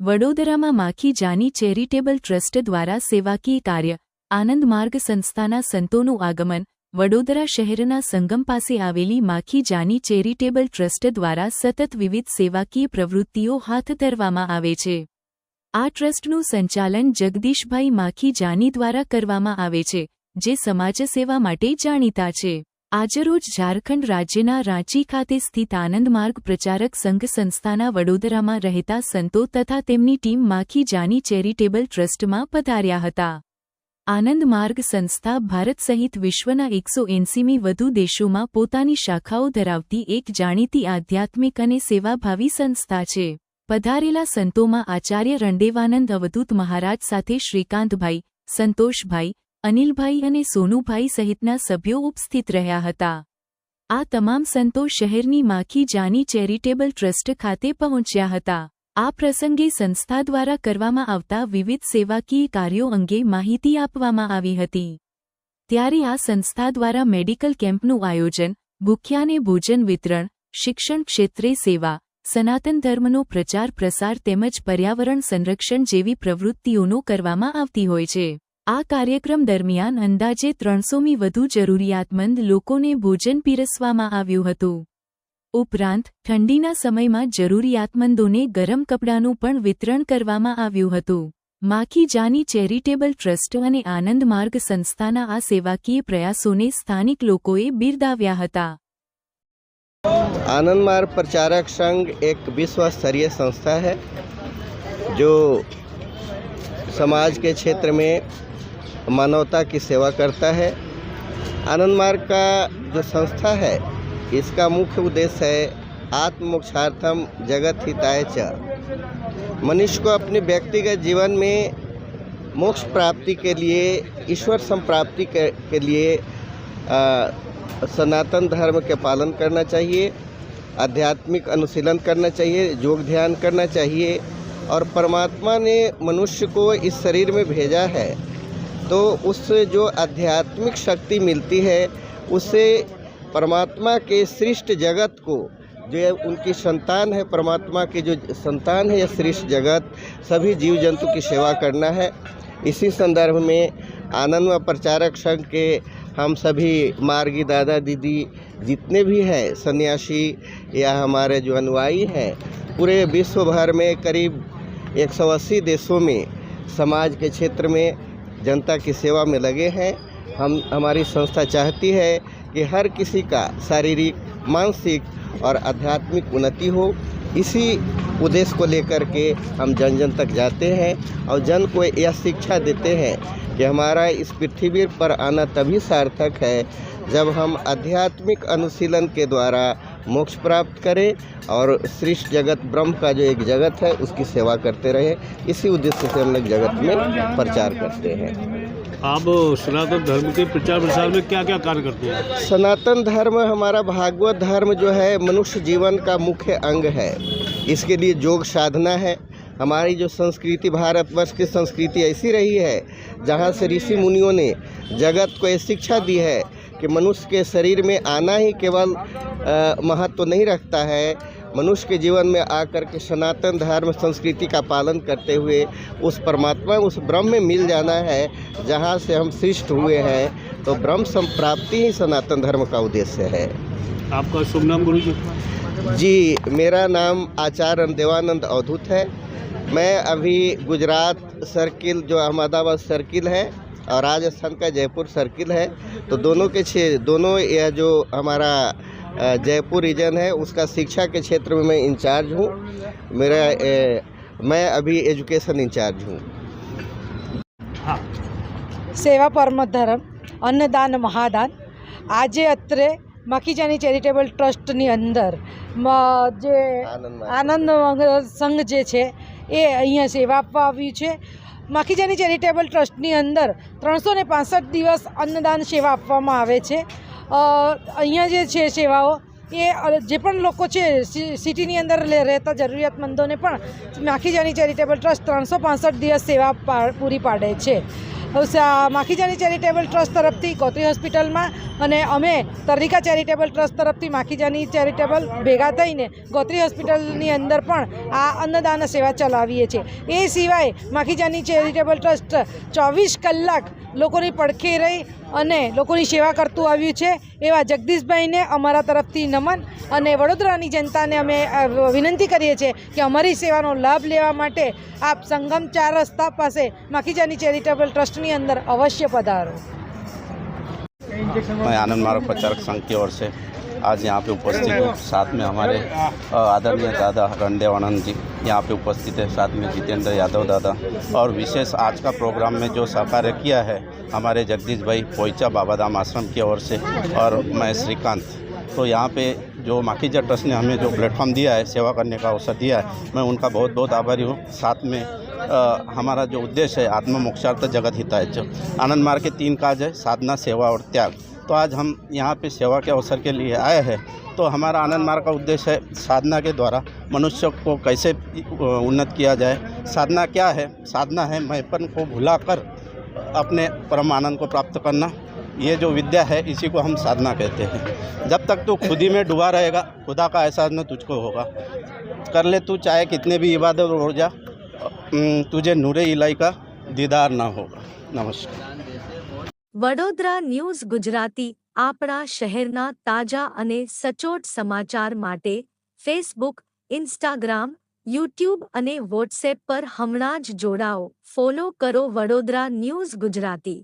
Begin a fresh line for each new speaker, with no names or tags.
વડોદરામાં માખી Jani charitable trust દ્વારા સેવાકીય કાર્ય આનંદ માર્ગ સંસ્થાના સંતોનું આગમન વડોદરા શહેરના સંગમ પાસે આવેલી માખી જાની ચેરિટેબલ ટ્રસ્ટ દ્વારા સતત વિવિધ સેવાકીય પ્રવૃત્તિઓ હાથ ધરવામાં આવે છે। આ ટ્રસ્ટનું સંચાલન જગદીશભાઈ માખી જાની દ્વારા કરવામાં આવે છે, જે સમાજસેવા માટે જાણીતા છે। આજરોજ ઝારખંડ રાજ્યના રાંચી ખાતે સ્થિત આનંદ માર્ગ પ્રચારક સંઘ સંસ્થાના વડોદરામાં રહેતા સંતો તથા તેમની ટીમ માખી જાની ચેરિટેબલ ટ્રસ્ટમાં પધાર્યા હતા। આનંદ માર્ગ સંસ્થા ભારત સહિત વિશ્વના 180મી વધુ દેશોમાં પોતાની શાખાઓ ધરાવતી એક જાણીતી આધ્યાત્મિક અને સેવાભાવી સંસ્થા છે। પધારેલા સંતોમાં આચાર્ય રણદેવાનંદ અવધૂત મહારાજ સાથે શ્રીકાંતભાઈ, સંતોષભાઈ, અનિલભાઈ અને સોનુભાઈ સહિતના સભ્યો ઉપસ્થિત રહ્યા હતા। આ તમામ સંતો શહેરની માખી જાની ચેરિટેબલ ટ્રસ્ટ ખાતે પહોંચ્યા હતા। આ પ્રસંગે સંસ્થા દ્વારા કરવામાં આવતા વિવિધ સેવાકીય કાર્યો અંગે માહિતી આપવામાં આવી હતી। ત્યારે આ સંસ્થા દ્વારા મેડિકલ કેમ્પનું આયોજન, ભૂખ્યાને ભોજન વિતરણ, શિક્ષણ ક્ષેત્રે સેવા, સનાતન ધર્મનો પ્રચાર પ્રસાર તેમજ પર્યાવરણ સંરક્ષણ જેવી પ્રવૃત્તિઓનો કરવામાં આવતી હોય છે। આ કાર્યક્રમ દરમિયાન અંદાજે 300મી વધુ જરૂરિયાતમંદ લોકોને ભોજન પીરસવામાં આવ્યું હતું। ઉપરાંત ઠંડીના સમયમાં જરૂરિયાતમંદોને ગરમ કપડાનું પણ વિતરણ કરવામાં આવ્યું હતું। માખી જાની ચેરિટેબલ ટ્રસ્ટ અને આનંદ માર્ગ સંસ્થાના આ સેવાકીય પ્રયાસોને સ્થાનિક લોકોએ બિરદાવ્યા હતા।
आनंद मार्ग प्रचारक संघ एक विश्व स्तरीय संस्था है जो समाज के क्षेत्र में मानवता की सेवा करता है। आनंद मार्ग का जो संस्था है, इसका मुख्य उद्देश्य है आत्ममोक्षार्थम जगत हिताय च। मनुष्य को अपने व्यक्तिगत जीवन में मोक्ष प्राप्ति के लिए, ईश्वर संप्राप्ति के लिए सनातन धर्म के पालन करना चाहिए, आध्यात्मिक अनुशीलन करना चाहिए, योग ध्यान करना चाहिए। और परमात्मा ने मनुष्य को इस शरीर में भेजा है, तो उससे जो आध्यात्मिक शक्ति मिलती है, उससे परमात्मा के सृष्ट जगत को, जो उनकी संतान है, परमात्मा की जो संतान है, यह सृष्ट जगत सभी जीव जंतु की सेवा करना है। इसी संदर्भ में आनंद प्रचारक संघ के हम सभी मार्गी दादा दीदी जितने भी हैं, सन्यासी या हमारे जो अनुयायी हैं, पूरे विश्व भर में करीब 180 देशों में समाज के क्षेत्र में जनता की सेवा में लगे हैं। हमारी संस्था चाहती है कि हर किसी का शारीरिक, मानसिक और आध्यात्मिक उन्नति हो। इसी उद्देश्य को लेकर के हम जन जन तक जाते हैं और जन को यह शिक्षा देते हैं कि हमारा इस पृथ्वी पर आना तभी सार्थक है जब हम आध्यात्मिक अनुशीलन के द्वारा मोक्ष प्राप्त करें और सृष्ट जगत ब्रह्म का जो एक जगत है उसकी सेवा करते रहे। इसी उद्देश्य से हम लोग जगत में प्रचार करते हैं।
आप सनातन धर्म के प्रचार प्रसार में क्या क्या कार्य करते हैं?
सनातन धर्म हमारा भागवत धर्म जो है मनुष्य जीवन का मुख्य अंग है। इसके लिए योग साधना है। हमारी जो संस्कृति, भारतवर्ष की संस्कृति ऐसी रही है जहाँ से ऋषि मुनियों ने जगत को ये शिक्षा दी है कि मनुष्य के शरीर में आना ही केवल महत्व नहीं रखता है। मनुष्य के जीवन में आकर के सनातन धर्म संस्कृति का पालन करते हुए उस परमात्मा, उस ब्रह्म में मिल जाना है जहाँ से हम सृष्ट हुए हैं। तो ब्रह्म संप्राप्ति ही सनातन धर्म का उद्देश्य है।
आपका शुभ नाम गुरु जी?
जी, मेरा नाम आचार्य रणदेवानंद अवधूत है। मैं अभी गुजरात सर्किल जो अहमदाबाद सर्किल है और राजस्थान का जयपुर सर्किल है, तो दोनों यह जो हमारा जयपुर रीजन है उसका शिक्षा के क्षेत्र में मैं इंचार्ज हूँ। मैं अभी एजुकेशन इंचार्ज हूँ।
हाँ।
सेवा परम धर्म अन्नदान महादान આજે અત્રે માખી જાની ચેરિટેબલ ટ્રસ્ટની અંદર જે આનંદ સંઘ જે છે એ અહીંયા સેવા આપવા આવ્યું છે। માખી જાની ચેરિટેબલ ટ્રસ્ટની અંદર 365 દિવસ અન્નદાન સેવા આપવામાં આવે છે। અહીંયા જે છે સેવાઓ એ જે પણ લોકો છે સિટીની અંદર રહેતા જરૂરિયાતમંદોને પણ માખી જાની ચેરિટેબલ ટ્રસ્ટ 365 દિવસ સેવા પૂરી પાડે છે। માખીજાની ચેરિટેબલ ટ્રસ્ટ તરફથી ગોત્રી હોસ્પિટલમાં અને અમે તરનિકા ચેરિટેબલ ટ્રસ્ટ તરફથી માખીજાની ચેરિટેબલ ભેગા થઈને ગોત્રી હોસ્પિટલની અંદર પણ આ અન્નદાન સેવા ચલાવીએ છીએ. એ સિવાય માખીજાની ચેરિટેબલ ટ્રસ્ટ 24 કલાક લોકોની પડખે રહી અને લોકોની સેવા કરતું આવ્યું છે. એવા જગદીશભાઈને અમારા તરફથી નમન, અને વડોદરાની જનતાને અમે વિનંતી કરીએ છીએ કે અમારી સેવાનો લાભ લેવા માટે આપ સંગમ 4 રસ્તા પાસે માખીજાની ચેરિટેબલ ટ્રસ્ટની અંદર અવશ્ય પધારો.
मैं आनंद मार्ग प्रचारक संघ की ओर से आज यहाँ पे उपस्थित हूँ. साथ में हमारे आदरणीय दादा रणदेव आनंद जी यहाँ पे उपस्थित है, साथ में जितेंद्र यादव दादा, और विशेष आज का प्रोग्राम में जो सहकार्य किया है हमारे जगदीश भाई पोईचा बाबाधाम आश्रम की ओर से और मैं श्रीकांत. तो यहाँ पे जो माखीजा ट्रस्ट ने हमें जो प्लेटफॉर्म दिया है, सेवा करने का अवसर दिया है, मैं उनका बहुत बहुत आभारी हूँ. साथ में हमारा जो उद्देश्य है आत्म मोक्षार्थ जगत हिताय, आनंद मार्ग के 3 काज है, साधना, सेवा और त्याग. तो आज हम यहाँ पे सेवा के अवसर के लिए आए हैं. तो हमारा आनंद मार्ग का उद्देश्य है साधना के द्वारा मनुष्य को कैसे उन्नत किया जाए. साधना क्या है? साधना है मैंपन को भुलाकर अपने परम आनंद को प्राप्त करना. ये जो विद्या है इसी को हम साधना कहते हैं. जब तक तू खुद ही में डूबा रहेगा खुदा का एहसास न तुझको होगा. कर ले तू चाहे कितने भी इबादत हो जा, तुझे नूरे इलाही का दीदार ना होगा. नमस्कार.
વડોદરા ન્યૂઝ ગુજરાતી આપણા શહેરના તાજા અને સચોટ સમાચાર માટે ફેસબુક, ઇન્સ્ટાગ્રામ, યુટ્યુબ અને વોટ્સએપ પર હમણાં જ જોડાઓ. ફોલો કરો વડોદરા ન્યૂઝ ગુજરાતી.